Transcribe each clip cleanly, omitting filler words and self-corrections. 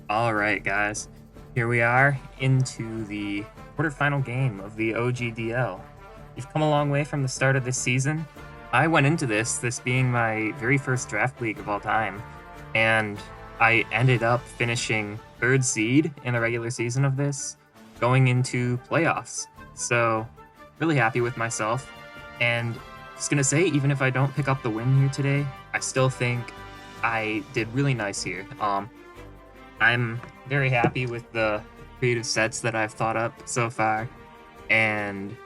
Alright, guys. Here we are into the quarterfinal game of the OGDL. We've come a long way from the start of this season. I went into this being my very first draft league of all time, and I ended up finishing 3rd seed in the regular season of this, going into playoffs. So, really happy with myself. And just gonna say, even if I don't pick up the win here today, I still think I did really nice here. I'm very happy with the creative sets that I've thought up so far, and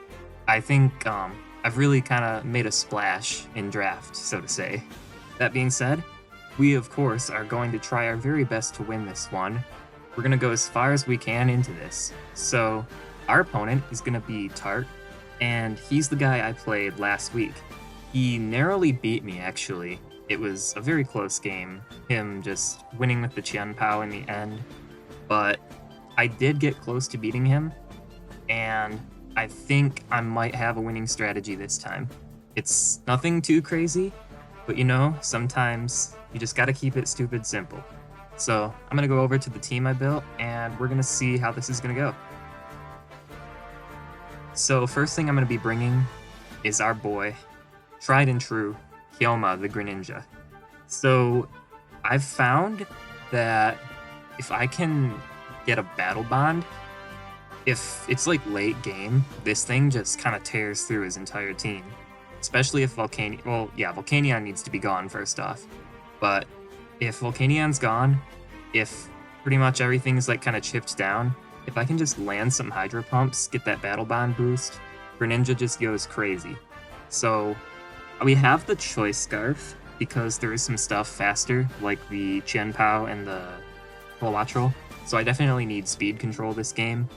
I think I've really kind of made a splash in draft, so to say. That being said, we of course are going to try our very best to win this one. We're going to go as far as we can into this. So our opponent is going to be Tark, and he's the guy I played last week. He narrowly beat me, actually. It was a very close game, him just winning with the Qian Pao in the end, but I did get close to beating him, and I think I might have a winning strategy this time. It's nothing too crazy, but you know, sometimes you just gotta keep it stupid simple. So I'm gonna go over to the team I built, and we're gonna see how this is gonna go. So first thing I'm gonna be bringing is our boy, tried and true, Hyoma the Greninja. So I've found that if I can get a battle bond, if it's like late game, this thing just kind of tears through his entire team. Especially if Volcanion needs to be gone first off. But if Volcanion's gone, if pretty much everything's like kind of chipped down, if I can just land some Hydro Pumps, get that battle bond boost, Greninja just goes crazy. So we have the Choice Scarf, because there is some stuff faster, like the Qian Pao and the Kilowattrel, so I definitely need speed control this game.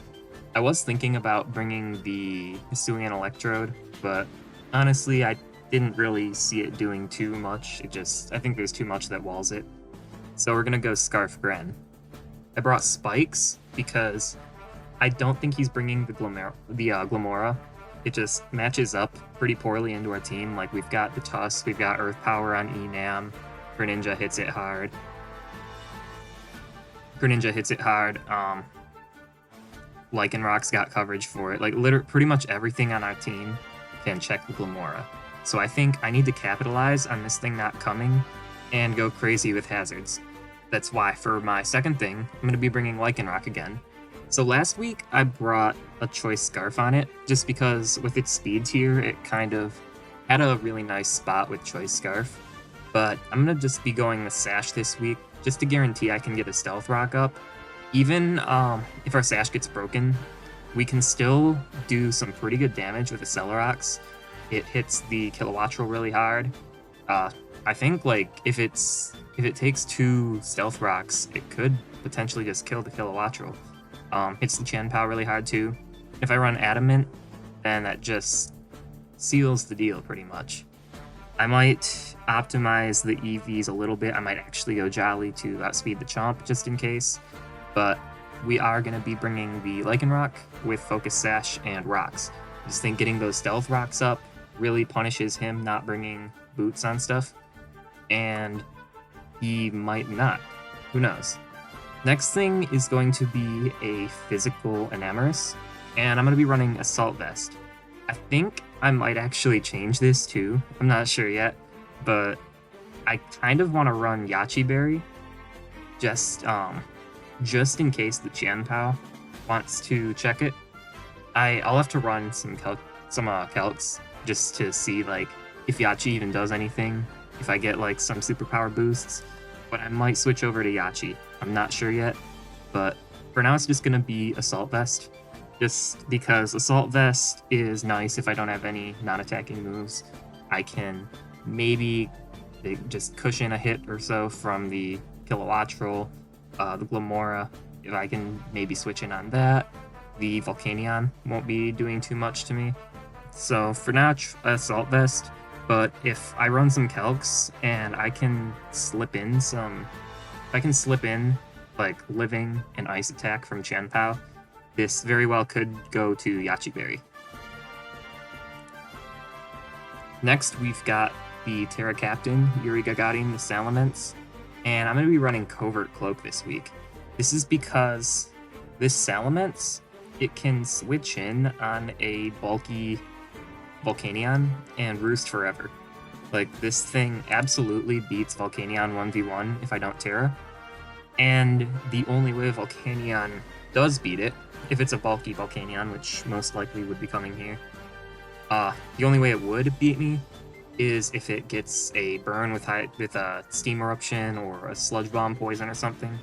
I was thinking about bringing the Hisuian Electrode, but honestly, I didn't really see it doing too much. I think there's too much that walls it. So we're gonna go Scarf Gren. I brought Spikes because I don't think he's bringing the Glamora. It just matches up pretty poorly into our team. Like, we've got the Tusk, we've got Earth Power on Enam, Greninja hits it hard. Lycanroc's got coverage for it. Like, pretty much everything on our team can check the Glamora. So I think I need to capitalize on this thing not coming and go crazy with hazards. That's why, for my second thing, I'm going to be bringing Lycanroc again. So last week, I brought a Choice Scarf on it, just because with its speed tier, it kind of had a really nice spot with Choice Scarf. But I'm going to just be going with Sash this week, just to guarantee I can get a Stealth Rock up. Even if our Sash gets broken, we can still do some pretty good damage with the Celerox. It hits the Kilowattrel really hard. I think, like, if it takes 2 Stealth Rocks, it could potentially just kill the Kilowattrel. Hits the Qian Pao really hard too. If I run Adamant, then that just seals the deal pretty much. I might optimize the EVs a little bit. I might actually go Jolly to outspeed the Chomp just in case. But we are going to be bringing the Lycanroc with Focus Sash and Rocks. I just think getting those Stealth Rocks up really punishes him not bringing boots on stuff. And he might not. Who knows? Next thing is going to be a physical Enamorus, and I'm going to be running Assault Vest. I think I might actually change this too. I'm not sure yet, but I kind of want to run Yachi Berry, just in case the Qian Pao wants to check it. I'll have to run some Calcs just to see like if Yachi even does anything, if I get like some superpower boosts, but I might switch over to Yachi. I'm not sure yet, but for now it's just going to be Assault Vest, just because Assault Vest is nice if I don't have any non-attacking moves. I can maybe just cushion a hit or so from the Kilowattrel, the Glamora, if I can maybe switch in on that. The Volcanion won't be doing too much to me. So for now, Assault Vest, but if I run some Calcs and I can slip in like Living and Ice Attack from Qian Pao, this very well could go to Yachi Berry. Next, we've got the Terra Captain, Yuri Gagarin the Salamence, and I'm going to be running Covert Cloak this week. This is because this Salamence, it can switch in on a bulky Volcanion and roost forever. Like, this thing absolutely beats Volcanion 1v1 if I don't Terra. And the only way Volcanion does beat it, if it's a bulky Volcanion, which most likely would be coming here, the only way it would beat me is if it gets a burn with a Steam Eruption or a Sludge Bomb poison or something.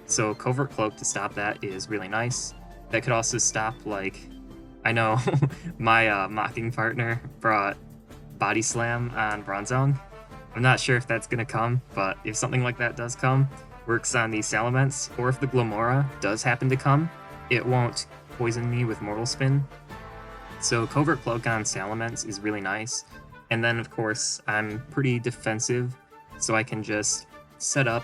So Covert Cloak to stop that is really nice. That could also stop, like, I know my mocking partner brought Body Slam on Bronzong. I'm not sure if that's going to come, but if something like that does come, works on the Salamence, or if the Glomora does happen to come, it won't poison me with Mortal Spin. So Covert Cloak on Salamence is really nice. And then, of course, I'm pretty defensive, so I can just set up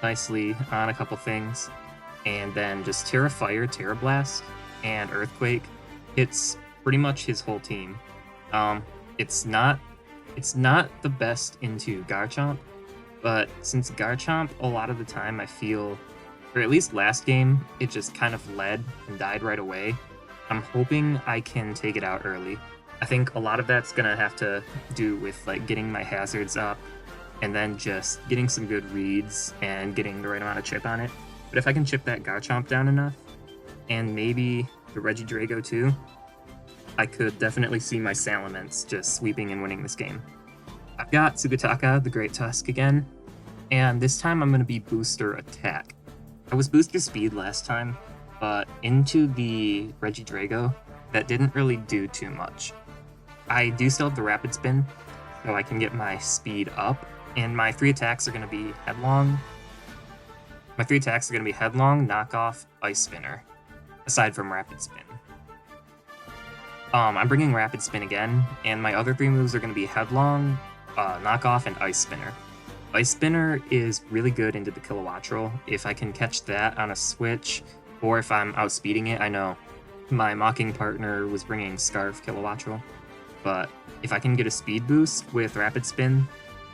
nicely on a couple things, and then just Terra Fire, Terra Blast, and Earthquake hits pretty much his whole team. It's not the best into Garchomp, but since Garchomp, a lot of the time I feel, or at least last game, it just kind of led and died right away. I'm hoping I can take it out early. I think a lot of that's gonna have to do with like getting my hazards up and then just getting some good reads and getting the right amount of chip on it. But if I can chip that Garchomp down enough, and maybe the Regidrago too, I could definitely see my Salamence just sweeping and winning this game. I've got Sugataka, the Great Tusk again, and this time I'm going to be Booster Attack. I was Booster Speed last time, but into the Regidrago, that didn't really do too much. I do still have the Rapid Spin, so I can get my speed up, and my 3 attacks are going to be Headlong. My 3 attacks are going to be Headlong, Knockoff, Ice Spinner, aside from Rapid Spin. I'm bringing Rapid Spin again, and my other 3 moves are going to be Headlong, Knockoff, and Ice Spinner. Ice Spinner is really good into the Kilowattrel. If I can catch that on a switch, or if I'm outspeeding it, I know my mocking partner was bringing Scarf Kilowattrel, but if I can get a speed boost with Rapid Spin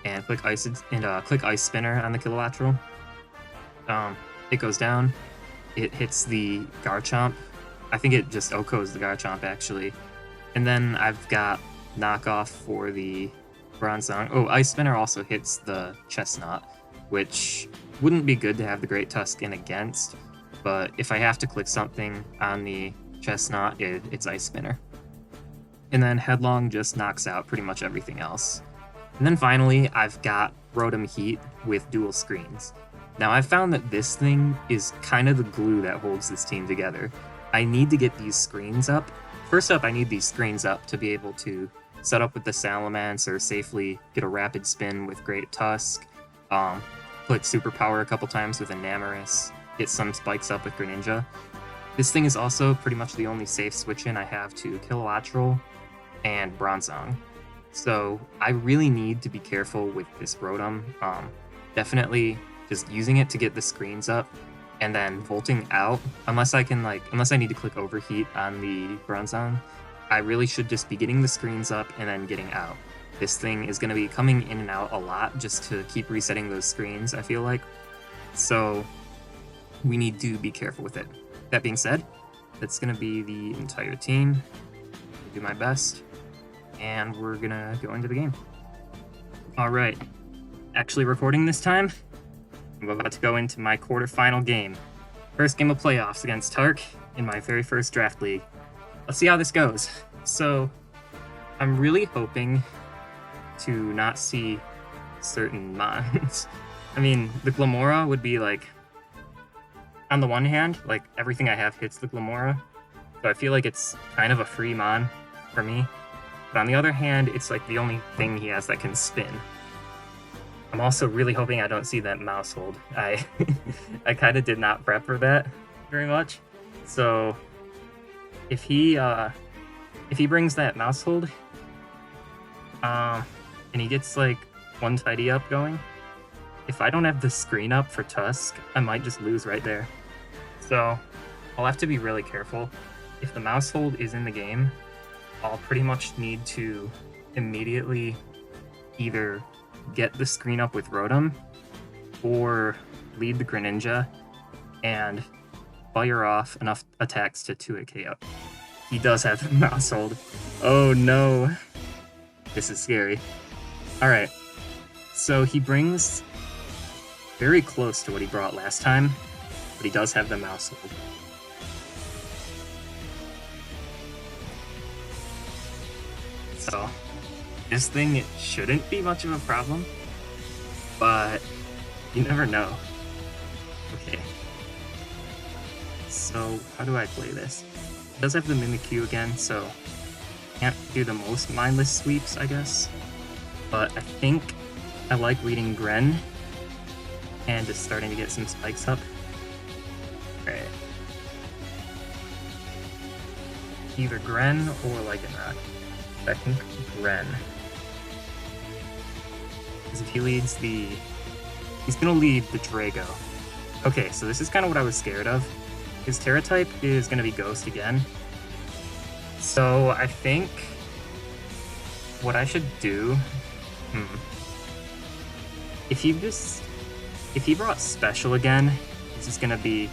and click Ice Spinner on the Kilowattrel, it goes down. It hits the Garchomp. I think it just OHKOs the Garchomp actually, and then I've got Knockoff for the Bronzong. Oh, Ice Spinner also hits the Chestnut, which wouldn't be good to have the Great Tusk in against, but if I have to click something on the Chestnut, it's Ice Spinner. And then Headlong just knocks out pretty much everything else. And then finally, I've got Rotom Heat with dual screens. Now, I've found that this thing is kind of the glue that holds this team together. I need to get these screens up. First up, I need these screens up to be able to set up with the Salamence or safely get a Rapid Spin with Great Tusk, click Superpower a couple times with Enamorus, get some spikes up with Greninja. This thing is also pretty much the only safe switch-in I have to Kilowattrel and Bronzong. So I really need to be careful with this Rotom. Definitely just using it to get the screens up and then volting out, unless I need to click Overheat on the Bronzong, I really should just be getting the screens up and then getting out. This thing is going to be coming in and out a lot just to keep resetting those screens, I feel like. So we need to be careful with it. That being said, that's going to be the entire team. I'll do my best, and we're going to go into the game. Alright, actually recording this time. I'm about to go into my quarterfinal game. First game of playoffs against Tark in my very first draft league. Let's see how this goes. So, I'm really hoping to not see certain mons. I mean, the Glomora would be like, on the one hand, like everything I have hits the Glomora, so I feel like it's kind of a free mon for me. But on the other hand, it's like the only thing he has that can spin. I'm also really hoping I don't see that Mousehold. I kind of did not prep for that very much. So if he brings that Mousehold, and he gets like one Tidy Up going, if I don't have the screen up for Tusk, I might just lose right there. So I'll have to be really careful. If the Mousehold is in the game, I'll pretty much need to immediately either get the screen up with Rotom or lead the Greninja and fire off enough attacks to 2-hit KO. He does have the mouse hold. Oh no. This is scary. Alright. So he brings very close to what he brought last time, but he does have the mouse hold. So this thing, it shouldn't be much of a problem, but you never know. Okay. So how do I play this? It does have the Mimikyu again, so can't do the most mindless sweeps, I guess. But I think I like leading Gren and just starting to get some spikes up. Alright. Either Gren or Lycanroc. I think Gren. Because if he leads the... He's gonna lead the Drago. Okay, so this is kind of what I was scared of. His Terra type is gonna be Ghost again. So I think what I should do... If he brought Special again, this is gonna be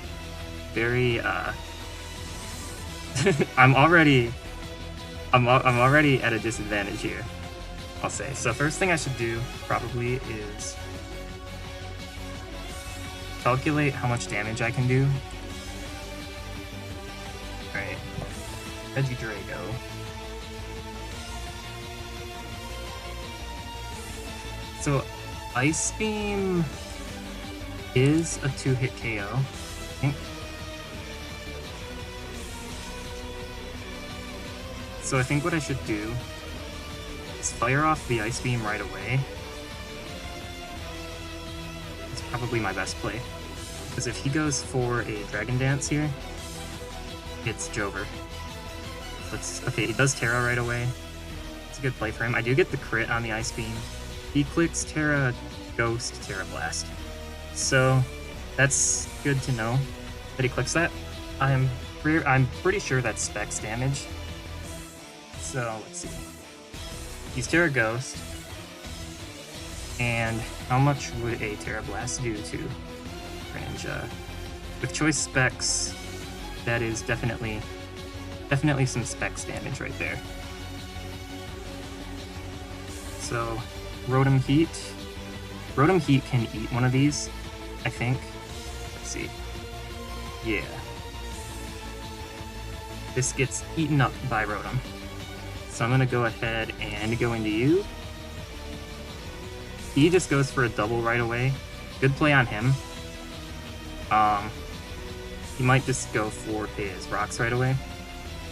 very, I'm already at a disadvantage here, I'll say. So first thing I should do probably is calculate how much damage I can do. Alright, Regidrago. So Ice Beam is a 2-hit KO, I think. So I think what I should do is fire off the Ice Beam right away. It's probably my best play. Because if he goes for a Dragon Dance here, it's Jover. Okay, he does Terra right away. It's a good play for him. I do get the crit on the Ice Beam. He clicks Terra Ghost, Terra Blast. So that's good to know that he clicks that. I'm pretty sure that's Specs damage. So let's see. He's Terra Ghost. And how much would a Terra Blast do to Granja? With choice Specs, that is definitely some Specs damage right there. So Rotom Heat. Rotom Heat can eat one of these, I think. Let's see. Yeah. This gets eaten up by Rotom. So I'm gonna go ahead and go into you. He just goes for a double right away. Good play on him. He might just go for his rocks right away.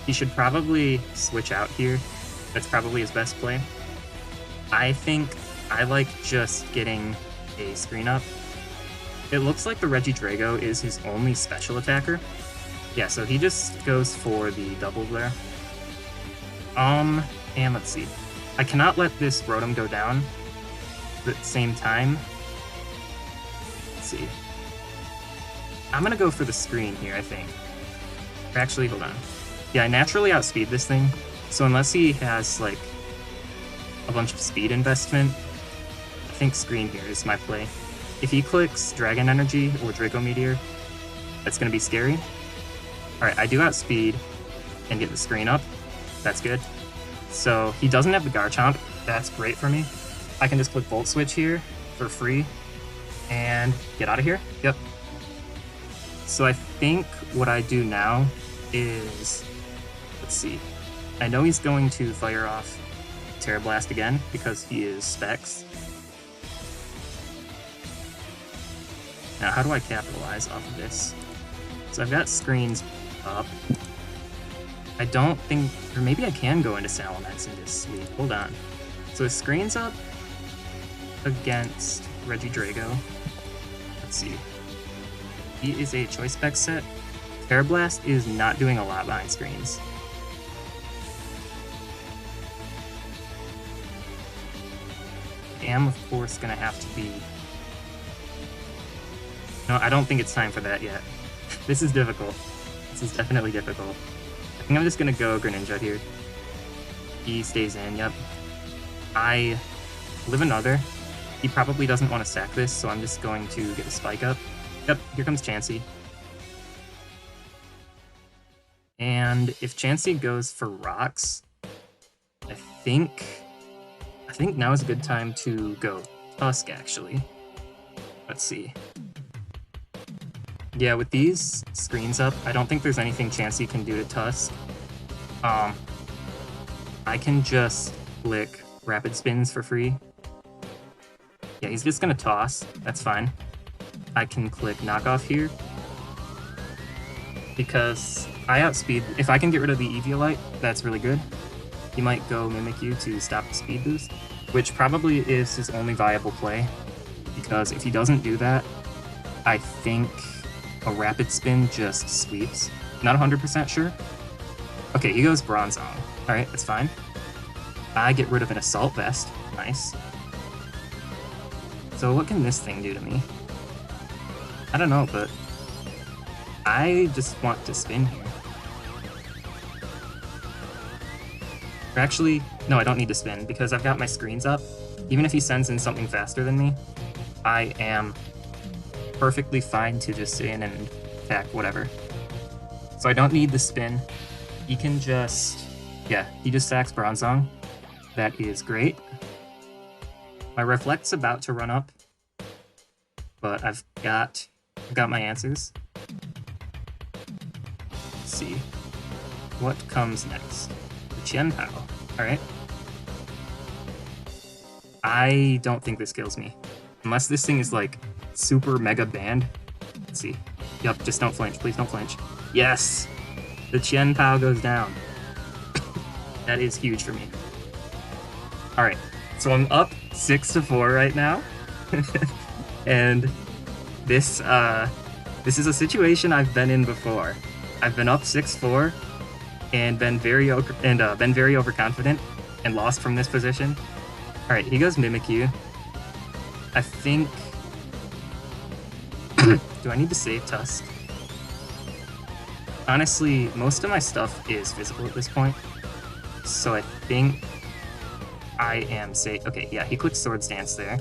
He should probably switch out here. That's probably his best play. I think I like just getting a screen up. It looks like the Regidrago is his only special attacker. Yeah, so he just goes for the double there. And let's see. I cannot let this Rotom go down at the same time. Let's see. I'm gonna go for the screen here, I think. Or actually, hold on. Yeah, I naturally outspeed this thing, so unless he has, like, a bunch of speed investment, I think screen here is my play. If he clicks Dragon Energy or Draco Meteor, that's gonna be scary. Alright, I do outspeed and get the screen up. That's good. So he doesn't have the Garchomp. That's great for me. I can just click Volt Switch here for free and get out of here. Yep. So I think what I do now is, let's see. I know he's going to fire off Terra Blast again because he is Specs. Now how do I capitalize off of this? So I've got screens up. I don't think, or maybe I can go into Salamence and just sleep. Hold on. So his screen's up against Regidrago. Let's see. He is a choice spec set. Terra Blast is not doing a lot behind screens. I am, of course, gonna have to be... No, I don't think it's time for that yet. This is difficult. This is definitely difficult. I think I'm just gonna go Greninja here. He stays in, yep. I live another. He probably doesn't want to sack this, so I'm just going to get a spike up. Yep, here comes Chansey. And if Chansey goes for rocks, I think now is a good time to go Tusk, actually. Let's see. Yeah, with these screens up, I don't think there's anything Chansey can do to Tusk. I can just click Rapid Spins for free. Yeah, he's just gonna toss. That's fine. I can click Knockoff here, because I outspeed. If I can get rid of the Eviolite, that's really good. He might go Mimikyu to stop the speed boost, which probably is his only viable play, because if he doesn't do that, I think a Rapid Spin just sweeps. Not 100% sure. Okay, he goes Bronzong. Alright, that's fine. I get rid of an Assault Vest. Nice. So what can this thing do to me? I don't know, but I just want to spin here. Or actually, no, I don't need to spin, because I've got my screens up. Even if he sends in something faster than me, I am perfectly fine to just stay in and attack whatever. So I don't need the spin. He can just... yeah, he just sacks Bronzong. That is great. My Reflect's about to run up, but I've got my answers. Let's see. What comes next? The Qianpao. Alright. I don't think this kills me. Unless this thing is like super mega banned. Let's see. Yup, just don't flinch. Please don't flinch. Yes! The Qianpao goes down. That is huge for me. Alright, so I'm up 6-4 right now. And this is a situation I've been in before. I've been up 6-4 and been very overconfident and lost from this position. Alright, he goes Mimikyu. I think... do I need to save Tusk? Honestly, most of my stuff is physical at this point, so I think I am safe. Okay, yeah, he clicks Swords Dance there,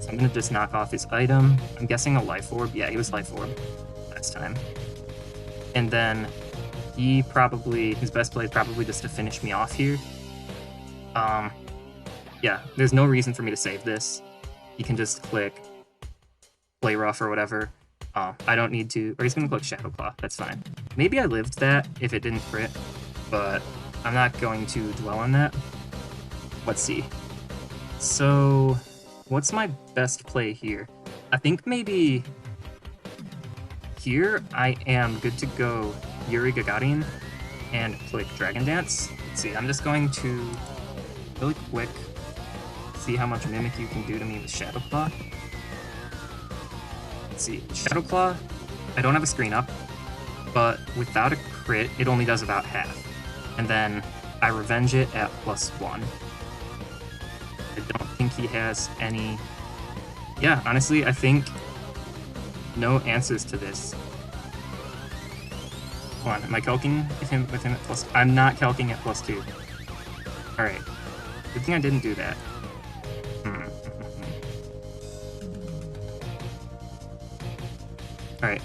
so I'm gonna just knock off his item. I'm guessing a Life Orb. Yeah, he was Life Orb last time. And then he probably, his best play is probably just to finish me off here. Yeah, there's no reason for me to save this. He can just click Play Rough or whatever. I don't need to, or he's gonna click Shadow Claw, that's fine. Maybe I lived that if it didn't crit, but I'm not going to dwell on that. Let's see. So, what's my best play here? I think maybe here I am good to go Yuri Gagarin and click Dragon Dance. Let's see, I'm just going to really quick see how much Mimikyu can do to me with Shadow Claw. Let's see, Shadow Claw, I don't have a screen up, but without a crit, it only does about half. And then I revenge it at +1. I don't think he has any... yeah, honestly, I think no answers to this. Hold on, am I calking with him at plus... I'm not calking at +2. Alright. Good thing I didn't do that. Alright.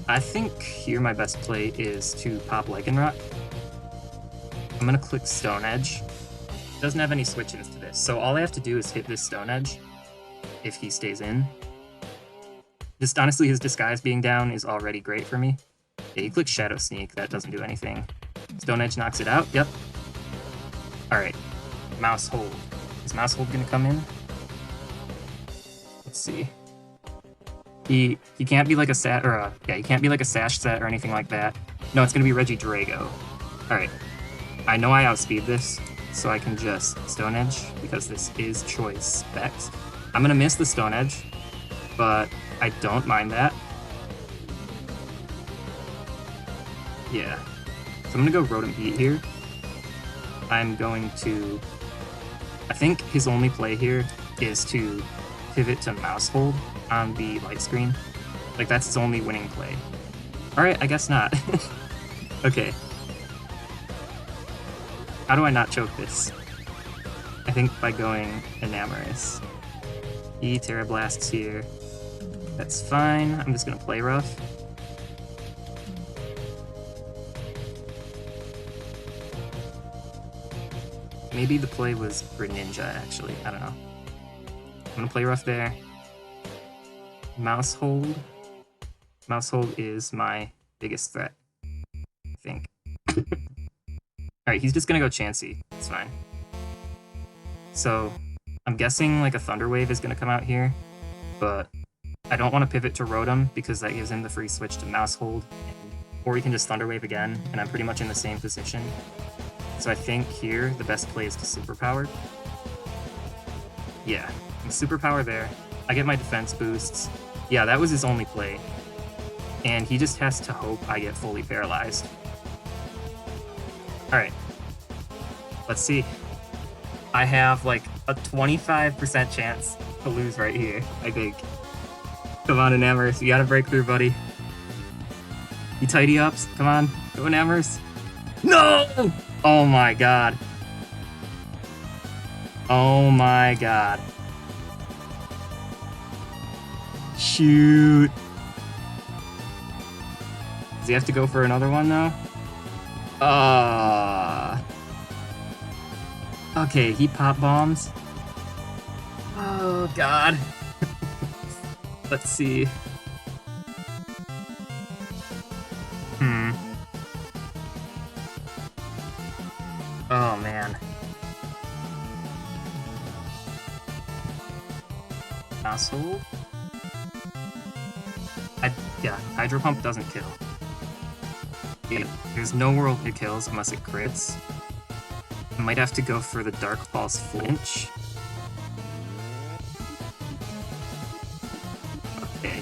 I think here my best play is to pop Lycanroc. I'm gonna click Stone Edge. Doesn't have any switch-ins to this, so all I have to do is hit this Stone Edge if he stays in. Just honestly, his Disguise being down is already great for me. Yeah, he clicks Shadow Sneak, that doesn't do anything. Stone Edge knocks it out, yep. Alright, Mouse Hold. Is Mouse Hold gonna come in? Let's see. He can't be like a sat or a, yeah, he can't be like a Sash set or anything like that. No, it's gonna be Regidrago. Alright. I know I outspeed this, so I can just Stone Edge, because this is choice specs. I'm gonna miss the Stone Edge, but I don't mind that. Yeah. So I'm gonna go Rotom Beat here. I'm going to... I think his only play here is to pivot to Mouse Hold on the light screen. Like, that's his only winning play. Alright, I guess not. Okay. How do I not choke this? I think by going Enamorous. He Terra Blasts here. That's fine. I'm just gonna play rough. Maybe the play was Greninja, actually. I don't know. I'm gonna play rough there. Mouse hold. Mouse hold is my biggest threat, I think. Alright, he's just gonna go Chansey. It's fine. So, I'm guessing like a Thunder Wave is gonna come out here, but I don't want to pivot to Rotom because that gives him the free switch to Mouse hold, or he can just Thunder Wave again, and I'm pretty much in the same position. So I think here, the best play is to Superpower. Yeah, Superpower there. I get my defense boosts. Yeah, that was his only play. And he just has to hope I get fully paralyzed. Alright. Let's see. I have like a 25% chance to lose right here, I think. Come on, Enamorous. You gotta break through, buddy. You tidy ups. Come on. Go, Enamorous. No! Oh my god. Oh my god. Shoot. Does he have to go for another one now? Okay, he pop bombs. Oh god. Let's see. Oh man. Asshole? Yeah, Hydro Pump doesn't kill. Yeah, there's no world it kills unless it crits. I might have to go for the Dark Pulse flinch. Okay.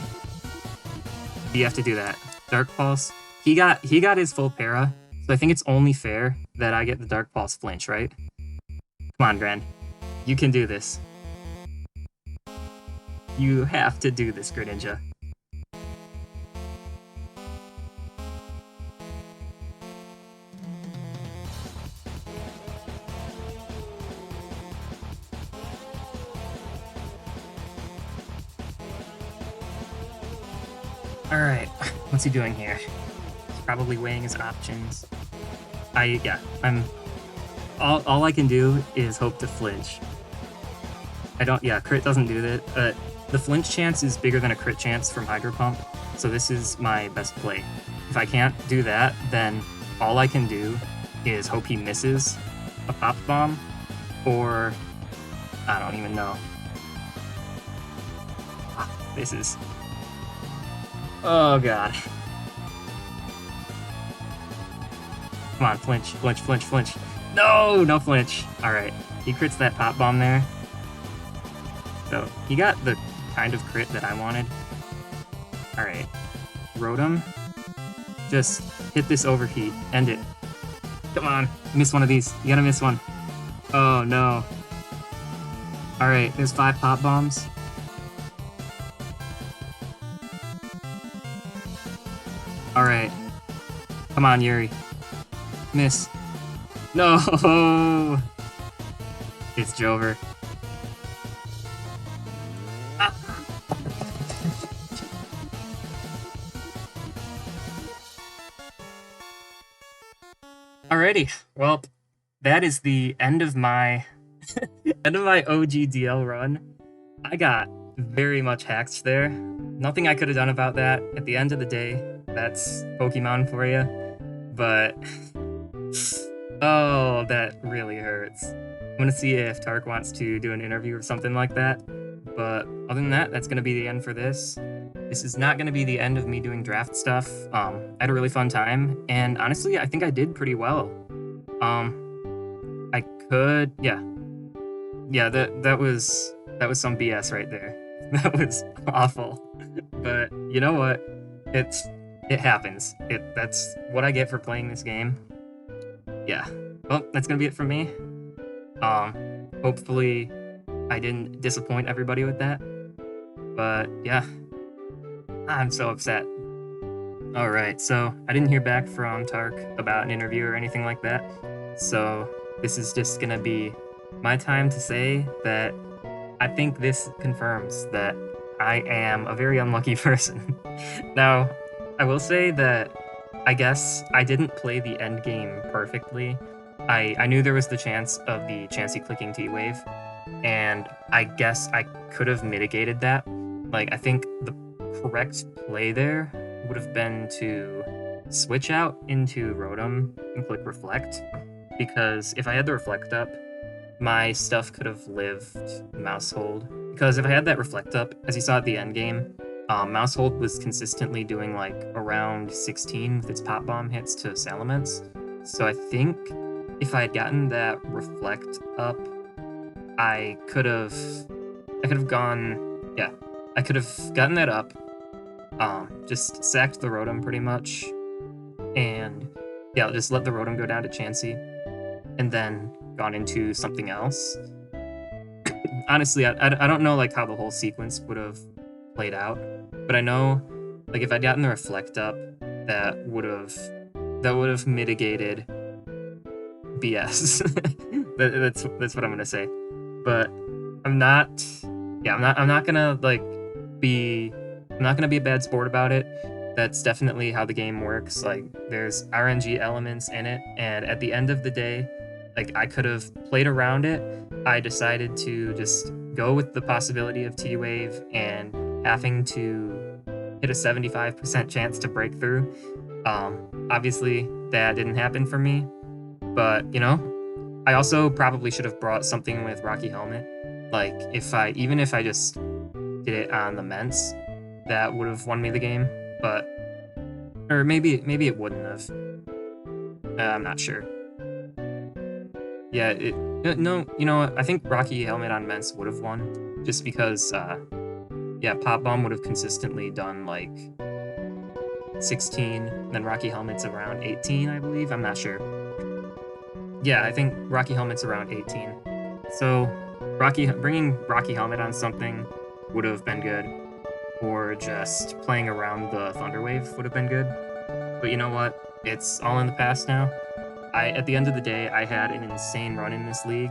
You have to do that. Dark Pulse. He got his full para, so I think it's only fair that I get the Dark Pulse flinch, right? Come on, Grand. You can do this. You have to do this, Greninja. Alright, what's he doing here? He's probably weighing his options. All I can do is hope to flinch. Crit doesn't do that. The flinch chance is bigger than a crit chance from Hydro Pump, so this is my best play. If I can't do that, then all I can do is hope he misses a Pop Bomb, or I don't even know. This is... Oh god. Come on, flinch, flinch, flinch, flinch. No, no flinch. Alright, he crits that Pop Bomb there. So, he got the kind of crit that I wanted. Alright. Rotom. Just hit this overheat. End it. Come on. Miss one of these. You gotta miss one. Oh, no. Alright, there's 5 Pop Bombs. Alright. Come on, Yuri. Miss. No! It's Jover. Alrighty, well, that is the end of my OGDL run. I got very much hacked there. Nothing I could have done about that. At the end of the day, that's Pokemon for you. But oh, that really hurts. I'm gonna see if Tark wants to do an interview or something like that. But other than that, that's gonna be the end for this. This is not gonna be the end of me doing draft stuff. I had a really fun time, and honestly, I think I did pretty well. That was some BS right there. That was awful. But you know what? It happens. That's what I get for playing this game. Yeah. Well, that's gonna be it from me. Hopefully I didn't disappoint everybody with that. But yeah. I'm so upset. Alright, so I didn't hear back from Tark about an interview or anything like that. So this is just gonna be my time to say that I think this confirms that I am a very unlucky person. Now, I will say that I guess I didn't play the end game perfectly, I knew there was the chance of the Chansey clicking T-Wave, and I guess I could have mitigated that. Like, I think the correct play there would have been to switch out into Rotom and click Reflect, because if I had the Reflect up, my stuff could have lived Mouse Hold. Because if I had that Reflect up, as you saw at the end game, Mouse Hold was consistently doing like around 16 with its Pop Bomb hits to Salamence. So I think if I had gotten that Reflect up, I could have gone, yeah, I could have gotten that up, just sacked the Rotom pretty much, and yeah, just let the Rotom go down to Chansey, and then gone into something else. Honestly, I don't know like how the whole sequence would have played out, but I know like if I'd gotten the Reflect up, that would have mitigated BS. That's what I'm gonna say. But I'm not gonna like be I'm not gonna be a bad sport about it. That's definitely how the game works. Like there's RNG elements in it, and at the end of the day, like I could have played around it. I decided to just go with the possibility of T-Wave and having to hit a 75% chance to break through. Obviously that didn't happen for me, but you know, I also probably should have brought something with Rocky Helmet. Like even if I just did it on the Ments, that would have won me the game. But or maybe it wouldn't have. I'm not sure. Yeah, no, you know what? I think Rocky Helmet on Ments would have won, just because yeah, Pop Bomb would have consistently done like 16, then Rocky Helmet's around 18, I believe. I'm not sure. Yeah, I think Rocky Helmet's around 18. So bringing Rocky Helmet on something would have been good, or just playing around the Thunder Wave would have been good. But you know what? It's all in the past now. At the end of the day, I had an insane run in this league,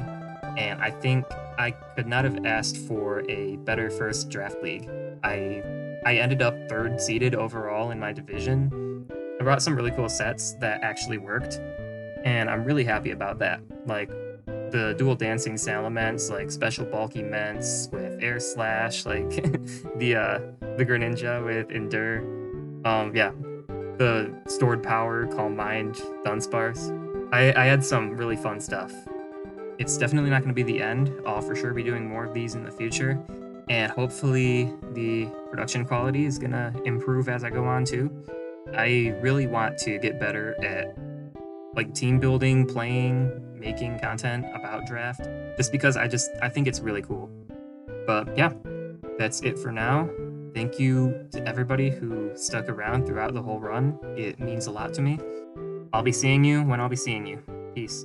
and I think I could not have asked for a better first draft league. I ended up 3rd seeded overall in my division. I brought some really cool sets that actually worked, and I'm really happy about that. Like the dual dancing Salamence, like special bulky Ments with Air Slash, like the Greninja with Endure. Yeah, the stored power, Calm Mind, Dunsparce. I had some really fun stuff. It's definitely not going to be the end. I'll for sure be doing more of these in the future, and hopefully the production quality is going to improve as I go on too. I really want to get better at like team building, playing, making content about draft, just because I think it's really cool. But yeah, that's it for now. Thank you to everybody who stuck around throughout the whole run. It means a lot to me. I'll be seeing you when I'll be seeing you. Peace.